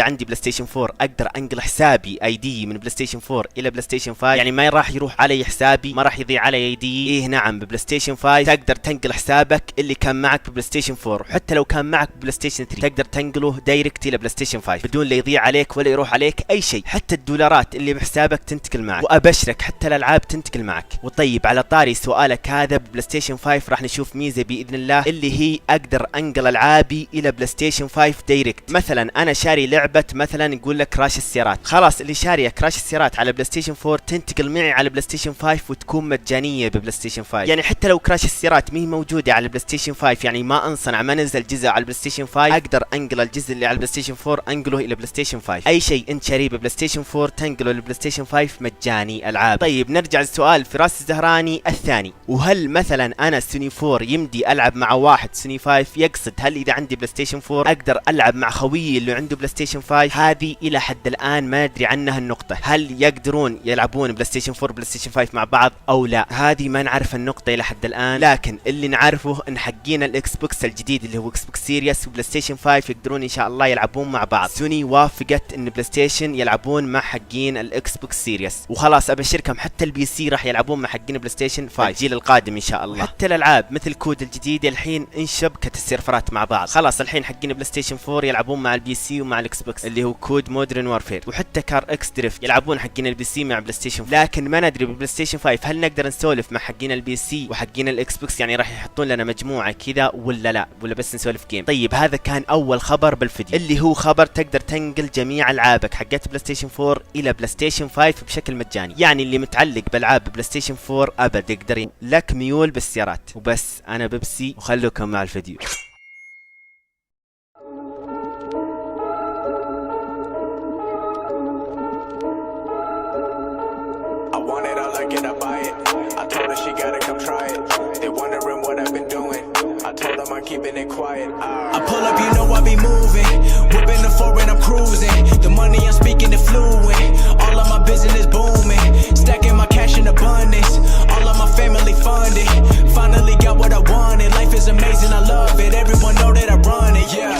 عندي بلاي ستيشن 4 اقدر انقل حسابي اي دي من بلاي ستيشن 4 الى بلاي ستيشن 5، يعني ما راح يروح علي حسابي، ما راح يضيع علي اي دي. ايه نعم، ببلاي ستيشن 5 تقدر تنقل حسابك اللي كان معك ببلاي ستيشن 4، وحتى لو كان معك ببلاي ستيشن 3 تقدر تنقله دايركت الى بلاي ستيشن 5 بدون لا يضيع عليك ولا يروح عليك اي شيء. حتى الدولارات اللي بحسابك تنتقل معك، وابشرك حتى الالعاب تنتقل معك. وطيب على طاري سؤالك هذا، ببلاي ستيشن 5 راح نشوف ميزه باذن الله اللي هي اقدر انقل العابي الى بلاي ستيشن 5 دايركت. مثلا انا شاري لعبه مثلا يقول لك كراش السيارات، خلاص اللي شاريه كراش السيارات على بلاي ستيشن 4 تنتقل معي على بلاي ستيشن 5 وتكون مجانيه ببلاي ستيشن 5. يعني حتى لو كراش السيارات مي موجوده على بلاي ستيشن 5، يعني ما انصنع ما نزل جزء على بلاي ستيشن 5، اقدر انقل الجزء اللي على بلاي ستيشن 4 انقله الى بلاي ستيشن 5. اي شيء انت شاريه ببلاي ستيشن 4 تنقله لبلاي ستيشن 5 مجاني العاب. طيب نرجع للسؤال فراس الزهراني الثاني، وهل مثلا انا سوني 4 يمدي العب مع واحد سوني 5؟ يقصد هل اذا عندي بلاي ستيشن 4 اقدر العب مع خويي اللي عنده بلاي ستيشن 5؟ هذه الى حد الان ما ادري عنها النقطه، هل يقدرون يلعبون بلاي ستيشن 4 بلاي ستيشن 5 مع بعض او لا؟ هذه ما نعرف النقطه الى حد الان، لكن اللي نعرفه ان حقين الاكس بوكس الجديد اللي هو اكس بوكس سيريس وبلاي ستيشن 5 يقدرون ان شاء الله يلعبون مع بعض. سوني وافقت ان بلاي ستيشن يلعبون مع حقين الاكس بوكس سيريس، وخلاص ابشركم حتى البي سي راح يلعبون مع حقين بلاي ستيشن 5 الجيل القادم ان شاء الله. حتى الالعاب مثل كود الجديده الحين انشبكت السيرفرات مع بعض، خلاص الحين حقين بلاي ستيشن 4 يلعبون مع البي سي ومع الاكس بوكس اللي هو كود مودرن وارفير، وحتى كار اكس دريفت يلعبون حقين البي سي مع بلاي ستيشن 4. لكن ما ندري ببلاي ستيشن 5 هل نقدر نسولف مع حقين البي سي وحقين الاكس بوكس، يعني راح يحطون لنا مجموعه كذا ولا لا، ولا بس نسولف جيم. طيب هذا كان اول خبر بالفيديو اللي هو خبر تقدر تنقل جميع العابك حقت بلاي ستيشن 4 الى بلاي ستيشن 5 بشكل مجاني، يعني اللي متعلق بالعاب بلاي ستيشن 4 ابد يقدر لك ميول بالسيارات. وبس انا بيبسي وخلوكم مع الفيديو. Keeping it quiet. I pull up, you know I be moving. Whipping the foreign, I'm cruising. The money I'm speaking it fluent. All of my business booming. Stacking my cash in abundance. All of my family funded. Finally got what I wanted. Life is amazing, I love it. Everyone know that I run it, yeah.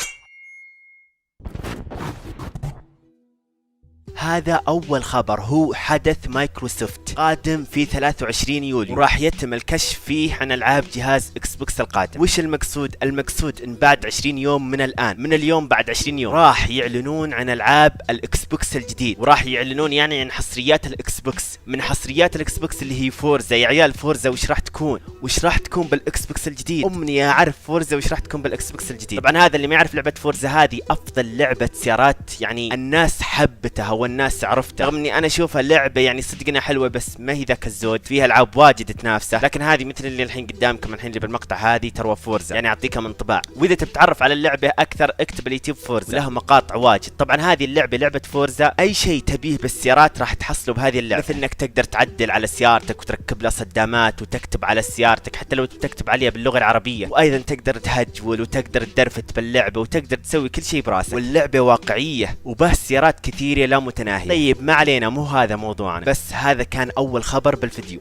هذا أول خبر، هو حدث مايكروسوفت قادم في 23 يوليو، وراح يتم الكشف فيه عن ألعاب جهاز اكس بوكس القادم. وش المقصود؟ المقصود إن بعد 20 يوم من الآن، من اليوم بعد 20 يوم راح يعلنون عن ألعاب الاكس بوكس الجديد، وراح يعلنون يعني عن حصريات الاكس بوكس. من حصريات الاكس بوكس اللي هي فورزا. يا عيال فورزا وش راح تكون؟ وش راح تكون بالاكس بوكس الجديد؟ أمني أعرف فورزا وش راح تكون بالاكس بوكس الجديد. طبعا هذا اللي ما يعرف لعبة فورزا، هذه أفضل لعبة سيارات، يعني الناس حبتها والناس عرفتها، رغم اني انا اشوفها لعبه يعني صدقنا حلوه بس ما هي ذاك الزود، فيها العاب واجد تنافسه، لكن هذه مثل اللي الحين قدامكم الحين اللي بالمقطع هذه تروى فورزا، يعني اعطيكم انطباع. واذا تتعرف على اللعبه اكثر اكتب اليوتيوب فورزا، لها مقاطع واجد. طبعا هذه اللعبه لعبه فورزا، اي شيء تبيه بالسيارات راح تحصله بهذه اللعبه، مثل انك تقدر تعدل على سيارتك وتركب لها صدامات وتكتب على سيارتك حتى لو تكتب عليها باللغه العربيه، وايضا تقدر تهجول وتقدر تدرفت باللعبه وتقدر تسوي كل شيء براسك، واللعبه واقعيه وبه سيارات كثيره لا متناهيه. طيب ما علينا، مو هذا موضوعنا، بس هذا كان اول خبر بالفيديو،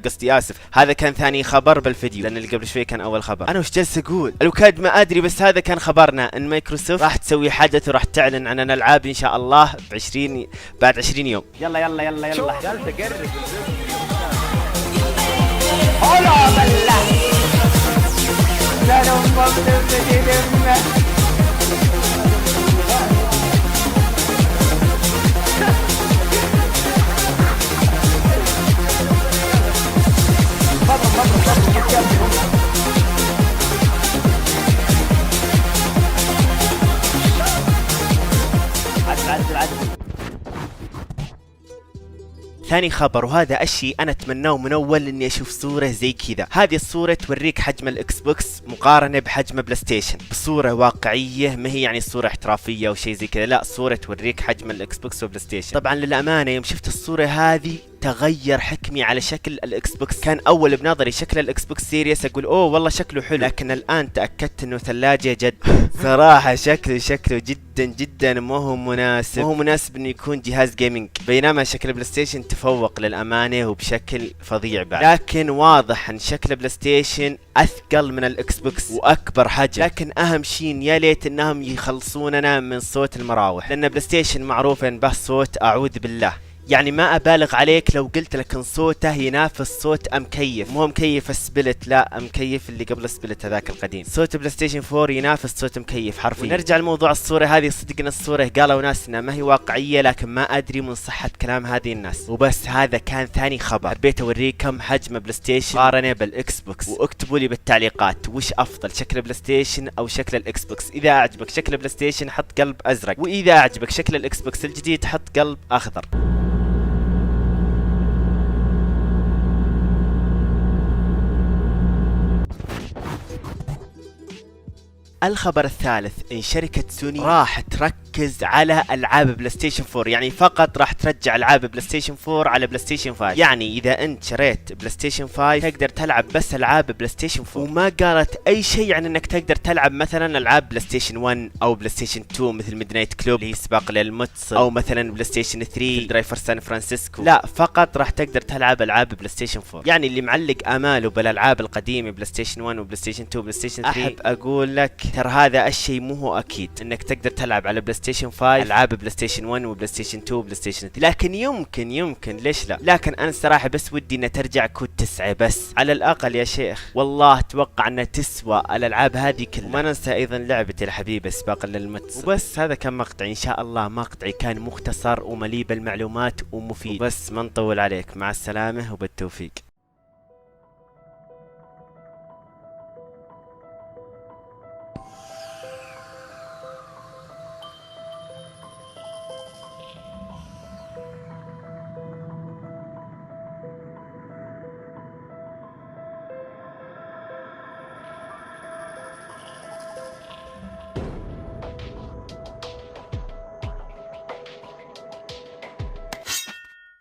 قصدي اسف، هذا كان ثاني خبر بالفيديو، لان اللي قبل شوي كان اول خبر. انا وش جالس اقول؟ الوكاد ما ادري، بس هذا كان خبرنا ان مايكروسوفت راح تسوي حدث وراح تعلن عن الالعاب ان شاء الله بعد 20 يوم. يلا يلا يلا يلا جالس اقرب. ثاني خبر، وهذا الشيء انا اتمناه من اول اني اشوف صورة زي كذا. هذه الصورة توريك حجم الاكس بوكس مقارنة بحجم بلاي ستيشن بصورة واقعية، ما هي يعني صورة احترافية او شيء زي كذا، لا صورة توريك حجم الاكس بوكس وبلاي ستيشن. طبعا للامانة يوم شفت الصورة هذه تغير حكمي على شكل الاكس بوكس. كان اول بنظري شكل الاكس بوكس سيريس اقول اوه والله شكله حلو، لكن الان تاكدت انه ثلاجه جد. صراحه شكله جدا ما هو مناسب انه يكون جهاز جيمنج، بينما شكل بلاي ستيشن تفوق للامانه وبشكل فظيع بعد. لكن واضح ان شكل بلاي ستيشن اثقل من الاكس بوكس واكبر حجم. لكن اهم شيء يا ليت انهم يخلصوننا من صوت المراوح، لان بلاي ستيشن معروف ان به صوت اعوذ بالله. يعني ما ابالغ عليك لو قلت لك ان صوته ينافس صوت مكيف، مو مكيف السبلت، لا مكيف اللي قبل السبلت هذاك القديم. صوت بلاي ستيشن 4 ينافس صوت مكيف حرفيا. ونرجع لموضوع الصورة هذه، صدقنا الصورة قالوا ناس انها ما هي واقعية، لكن ما ادري من صحة كلام هذه الناس. وبس هذا كان ثاني خبر حبيت اوريكم حجم بلاي ستيشن مقارنة بالاكس بوكس، واكتبوا لي بالتعليقات وش افضل شكل بلاي ستيشن او شكل الاكس بوكس. اذا اعجبك شكل بلاي ستيشن حط قلب ازرق، واذا اعجبك شكل الاكس بوكس الجديد حط قلب اخضر. الخبر الثالث ان شركة سوني راح تركز على العاب بلاي ستيشن 4، يعني فقط راح ترجع العاب بلاي ستيشن 4 على بلاي ستيشن 5. يعني اذا انت شريت بلاي ستيشن 5 تقدر تلعب بس العاب بلاي ستيشن 4، وما قالت اي شيء عن انك تقدر تلعب مثلا العاب بلاي ستيشن 1 او بلاي ستيشن 2 مثل ميدنايت كلوب اللي يسبق للمتصل، او مثلا بلاي ستيشن 3 درايفر سان فرانسيسكو. لا، فقط راح تقدر تلعب العاب بلاي ستيشن 4. يعني اللي معلق اماله بالالعاب القديمه بلاي ستيشن 1 وبلاي ستيشن 2 وبلاي ستيشن 3، احب اقول لك ترى هذا الشيء مو هو اكيد انك تقدر تلعب على بلاي ستيشن 5 العاب بلاي ستيشن 1 وبلاي ستيشن 2 وبلاي ستيشن 3. لكن يمكن ليش لا، لكن انا الصراحه بس ودي انها ترجع كود 9 بس على الاقل يا شيخ. والله اتوقع انها تسوى الالعاب هذه كلها. وما ننسى ايضا لعبتي الحبيبه سباق للمتصل. وبس هذا كان مقطع، ان شاء الله مقطعي كان مختصر ومليء بالمعلومات ومفيد. بس ما نطول عليك، مع السلامه وبالتوفيق.